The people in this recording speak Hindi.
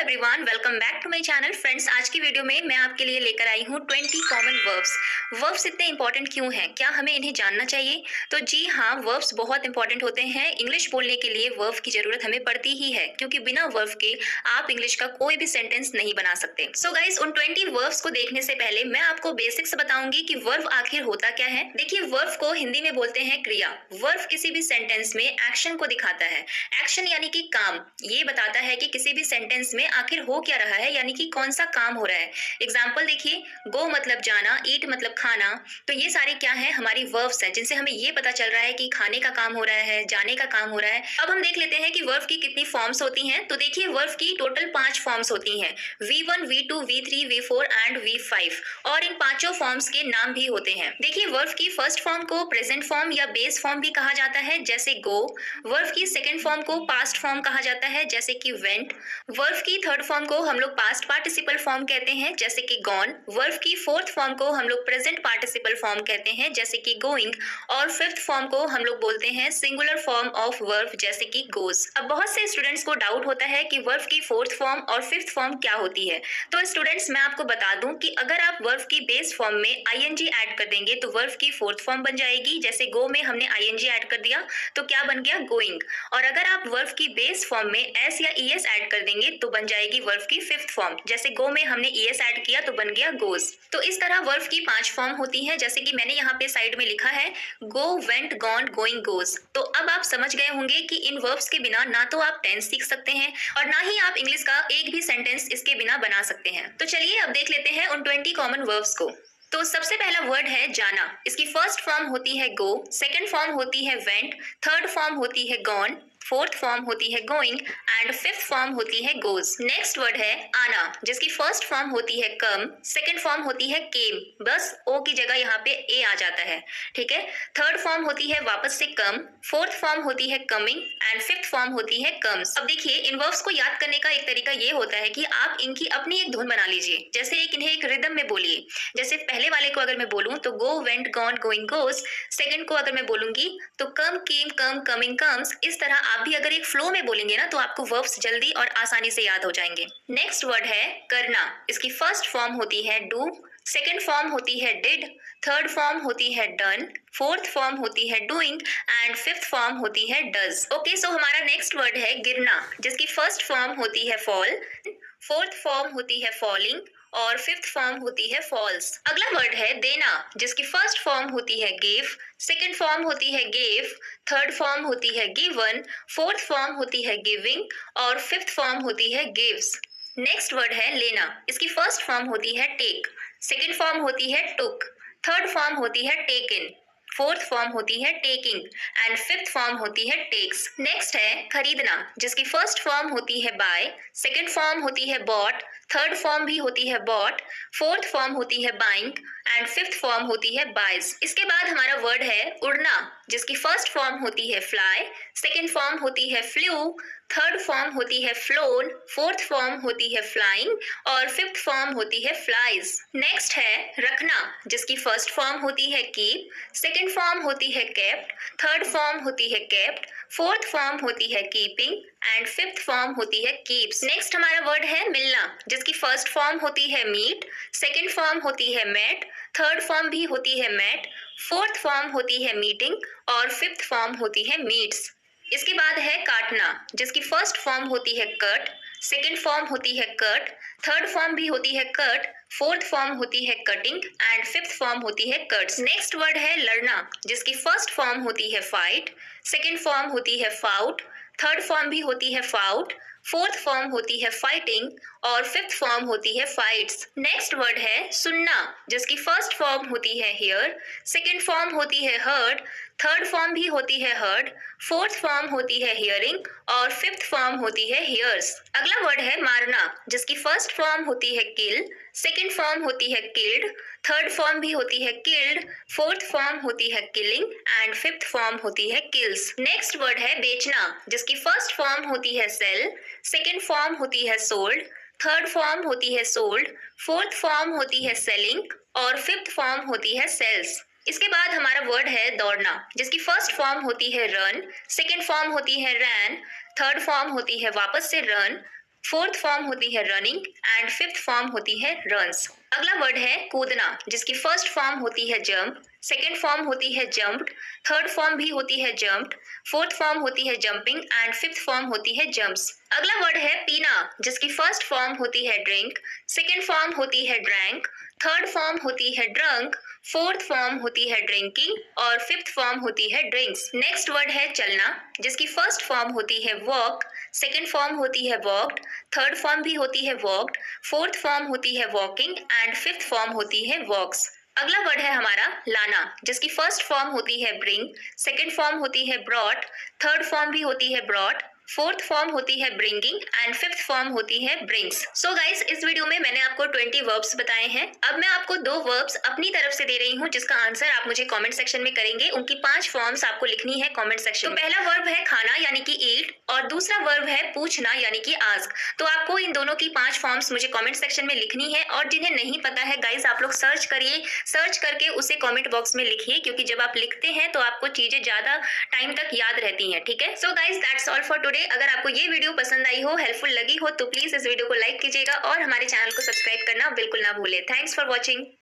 Everyone, welcome back to my channel. Friends, आज की वीडियो में मैं आपके लिए लेकर आई हूँ 20 कॉमन वर्ब्स। वर्ब्स इतने इंपॉर्टेंट क्यों हैं? क्या हमें इन्हें जानना चाहिए? तो जी हाँ, वर्ब्स बहुत इंपॉर्टेंट होते हैं। इंग्लिश बोलने के लिए वर्ब की जरूरत हमें पड़ती ही है, क्योंकि बिना वर्ब के आप इंग्लिश का कोई भी सेंटेंस नहीं बना सकते। सो गाइस, उन 20 वर्ब्स को देखने से पहले मैं आपको बेसिक्स बताऊंगी कि वर्ब आखिर होता क्या है। देखिए, वर्ब को हिंदी में बोलते हैं क्रिया। वर्ब किसी भी सेंटेंस में एक्शन को दिखाता है। एक्शन यानी कि काम, ये बताता है कि किसी भी सेंटेंस में आखिर हो क्या रहा है, यानी कि कौन सा काम हो रहा है। एग्जाम्पल देखिए, गो मतलब जाना, ईट मतलब खाना। तो ये सारे क्या है? हमारी वर्ब्स हैं, जिनसे हमें ये पता चल रहा है कि खाने का काम हो रहा है, जाने का काम हो रहा है। अब हम देख लेते हैं कि वर्ब की कितनी फॉर्म्स होती हैं। तो देखिए, वर्ब की टोटल 5 फॉर्म्स होती हैं, V1, V2, V3, V4 and V5। और इन पांचों फॉर्म्स के नाम भी होते हैं। देखिए, वर्ब की फर्स्ट फॉर्म को प्रेजेंट फॉर्म या बेस फॉर्म भी कहा जाता है, जैसे गो। वर्ब की सेकेंड फॉर्म को पास्ट फॉर्म कहा जाता है, जैसे कि वेंट। वर्ब की थर्ड फॉर्म को हम लोग पास्ट पार्टिसिपल फॉर्म कहते हैं, जैसे कि गॉन। वर्ब की फोर्थ फॉर्म को हम लोग प्रेजेंट पार्टिसिपल फॉर्म कहते हैं, जैसे कि गोइंग। और फिफ्थ फॉर्म को हम लोग बोलते हैं सिंगुलर फॉर्म ऑफ वर्ब, जैसे कि गोज। अब बहुत से स्टूडेंट्स को डाउट होता है कि वर्ब की फोर्थ फॉर्म और फिफ्थ फॉर्म क्या होती है। तो स्टूडेंट्स, मैं आपको बता दूं कि अगर आप वर्ब की बेस फॉर्म में आईएनजी ऐड कर देंगे तो वर्ब की फोर्थ फॉर्म बन जाएगी। जैसे गो में हमने आईएनजी ऐड कर दिया तो क्या बन गया? गोइंग। और अगर आप वर्ब की बेस फॉर्म में एस या ईएस ऐड कर देंगे तो बन जाएगी वर्ब की फिफ्थ फॉर्म। जैसे गो में हमने ईएस ऐड किया तो बन गया गोज। तो इस तरह वर्ब की 5 फॉर्म होती हैं, जैसे कि मैंने यहाँ पे साइड में लिखा है, गो, वेंट, गॉन, गोइंग, गोज। तो अब आप समझ गए होंगे कि इन वर्ब्स के बिना ना तो आप टेंस सीख सकते हैं और ना ही आप इंग्लिश का एक भी सेंटेंस इसके बिना बना सकते हैं। तो चलिए अब देख लेते हैं उन 20 कॉमन वर्ब्स को। तो सबसे पहला वर्ड है जाना। इसकी फर्स्ट फॉर्म होती है गो, सेकंड फॉर्म होती है वेंट, थर्ड फॉर्म होती है गॉन, फोर्थ फॉर्म होती है गोइंग एंड फिफ्थ फॉर्म होती है गोज। नेक्स्ट वर्ड है आना, जिसकी फर्स्ट फॉर्म होती है कम, सेकंड फॉर्म होती है केम, बस ओ की जगह यहाँ पे ए आ जाता है, ठीक है। थर्ड फॉर्म होती है वापस से कम, फोर्थ फॉर्म होती है कमिंग एंड फिफ्थ फॉर्म होती है कम्स। अब देखिए, इन वर्ब्स को याद करने का एक तरीका ये होता है कि आप इनकी अपनी एक धुन बना लीजिए। जैसे इन्हें एक रिदम में बोलिए। जैसे पहले वाले को अगर मैं बोलूं तो go, went, gone, going, goes. Second को अगर मैं बोलूंगी तो कम, केम, कम, कमिंग, कम्स। इस तरह आप भी अगर एक फ्लो में बोलेंगे ना तो आपको वर्ब्स जल्दी और आसानी से याद हो जाएंगे। नेक्स्ट वर्ड है करना। इसकी फर्स्ट फॉर्म होती है डू, सेकंड फॉर्म होती है डिड, थर्ड फॉर्म होती है डन, फोर्थ फॉर्म होती है डूइंग एंड फिफ्थ फॉर्म होती है डज। ओके, सो हमारा नेक्स्ट वर्ड है गिरना, जिसकी फर्स्ट फॉर्म होती है फॉल, फोर्थ फॉर्म होती है फॉलिंग और फिफ्थ फॉर्म होती है फॉल्स। अगला वर्ड है देना, जिसकी फर्स्ट फॉर्म होती है गिव, सेकंड फॉर्म होती है गेव, थर्ड फॉर्म होती है गिवन, फोर्थ फॉर्म होती है गिविंग और फिफ्थ फॉर्म होती है गिव्स। नेक्स्ट वर्ड है लेना। इसकी फर्स्ट फॉर्म होती है टेक, सेकंड फॉर्म होती है टुक, थर्ड फॉर्म होती है टेकन, फोर्थ फॉर्म होती है टेकिंग एंड फिफ्थ फॉर्म होती है टेक्स। नेक्स्ट है खरीदना, जिसकी फर्स्ट फॉर्म होती है बाय, सेकंड फॉर्म होती है बॉट, थर्ड फॉर्म भी होती है बॉट, फोर्थ फॉर्म होती है बाइंग एंड फिफ्थ फॉर्म होती है बाइज। इसके बाद हमारा वर्ड है उड़ना, जिसकी फर्स्ट फॉर्म होती है फ्लाई, सेकंड फॉर्म होती है फ्लू, थर्ड फॉर्म होती है फ्लोन, फोर्थ फॉर्म होती है फ्लाइंग और फिफ्थ फॉर्म होती है फ्लाइज। नेक्स्ट है रखना, जिसकी फर्स्ट फॉर्म होती है कीप, सेकंड फॉर्म होती है केप्ट, थर्ड फॉर्म होती है केप्ट, फोर्थ फॉर्म होती है कीपिंग एंड फिफ्थ फॉर्म होती है कीप्स। नेक्स्ट हमारा वर्ड है मिलना, जिसकी फर्स्ट फॉर्म होती है मीट, सेकंड फॉर्म होती है मेट, थर्ड फॉर्म भी होती है मेट, फोर्थ फॉर्म होती है मीटिंग और फिफ्थ फॉर्म होती है मीट्स। इसके बाद है काटना, जिसकी फर्स्ट फॉर्म होती है कट, सेकंड फॉर्म होती है कट, थर्ड फॉर्म भी होती है कट, फोर्थ फॉर्म होती है कटिंग एंड फिफ्थ फॉर्म होती है कट्स। नेक्स्ट वर्ड है लड़ना, जिसकी फर्स्ट फॉर्म होती है फाइट, सेकंड फॉर्म होती है फाउट, थर्ड फॉर्म भी होती है फाउट, फोर्थ फॉर्म होती है फाइटिंग और फिफ्थ फॉर्म होती है फाइट्स। नेक्स्ट वर्ड है सुनना, जिसकी फर्स्ट फॉर्म होती है हियर, सेकंड फॉर्म होती है हर्ड, थर्ड फॉर्म भी होती है हर्ड, फोर्थ फॉर्म होती है हियरिंग और फिफ्थ फॉर्म होती है हियर्स। अगला वर्ड है मारना, जिसकी फर्स्ट फॉर्म होती है किल, सेकंड फॉर्म होती है किल्ड, थर्ड फॉर्म भी होती है किल्ड, फोर्थ फॉर्म होती है किलिंग एंड फिफ्थ फॉर्म होती है किल्स। नेक्स्ट वर्ड है बेचना, जिसकी फर्स्ट फॉर्म होती है सेल, सेकंड फॉर्म होती है सोल्ड, थर्ड फॉर्म होती है सोल्ड, फोर्थ फॉर्म होती है सेलिंग और फिफ्थ फॉर्म होती है सेल्स। इसके बाद हमारा वर्ड है दौड़ना, जिसकी फर्स्ट फॉर्म होती है रन, सेकंड फॉर्म होती है रैन, थर्ड फॉर्म होती है वापस से रन, फोर्थ फॉर्म होती है रनिंग एंड फिफ्थ फॉर्म होती है रन्स। अगला वर्ड है कूदना, जिसकी फर्स्ट फॉर्म होती है जंप, सेकेंड फॉर्म होती है जंप्ड, थर्ड फॉर्म भी होती है जंप्ड, फोर्थ फॉर्म होती है जंपिंग एंड फिफ्थ फॉर्म होती है जंप्स। अगला वर्ड है पीना, जिसकी फर्स्ट फॉर्म होती है ड्रिंक, सेकेंड फॉर्म होती है ड्रैंक, थर्ड फॉर्म होती है ड्रंक, फोर्थ फॉर्म होती है ड्रिंकिंग और फिफ्थ फॉर्म होती है ड्रिंक्स। नेक्स्ट वर्ड है चलना, जिसकी फर्स्ट फॉर्म होती है वॉक, सेकेंड फॉर्म होती है वॉक्ड, थर्ड फॉर्म भी होती है वॉक्ड, फोर्थ फॉर्म होती है वॉकिंग एंड फिफ्थ फॉर्म होती है वॉक्स। अगला वर्ड है हमारा लाना, जिसकी फर्स्ट फॉर्म होती है ब्रिंग, सेकेंड फॉर्म होती है ब्रॉट, थर्ड फॉर्म भी होती है ब्रॉट, फोर्थ फॉर्म होती है ब्रिंगिंग एंड फिफ्थ फॉर्म होती है ब्रिंग्स। सो गाइस, इस वीडियो में मैंने आपको 20 वर्ब्स बताए हैं। अब मैं आपको 2 वर्ब्स अपनी तरफ से दे रही हूँ, जिसका आंसर आप मुझे कमेंट सेक्शन में करेंगे। उनकी 5 फॉर्म्स आपको लिखनी है कमेंट सेक्शन में। तो पहला वर्ब है खाना यानी कि ईट, और दूसरा वर्ब है पूछना यानी कि आस्क। तो आपको इन दोनों की 5 फॉर्म्स मुझे कमेंट सेक्शन में लिखनी है, और जिन्हें नहीं पता है गाइस, आप लोग सर्च करिए, सर्च करके उसे कमेंट बॉक्स में लिखिए, क्योंकि जब आप लिखते हैं तो आपको चीजें ज्यादा टाइम तक याद रहती हैं। ठीक है, so guys, that's all for today. अगर आपको ये वीडियो पसंद आई हो, हेल्पफुल लगी हो, तो प्लीज इस वीडियो को लाइक कीजिएगा और हमारे चैनल को सब्सक्राइब करना बिल्कुल ना भूलें। Thanks for watching.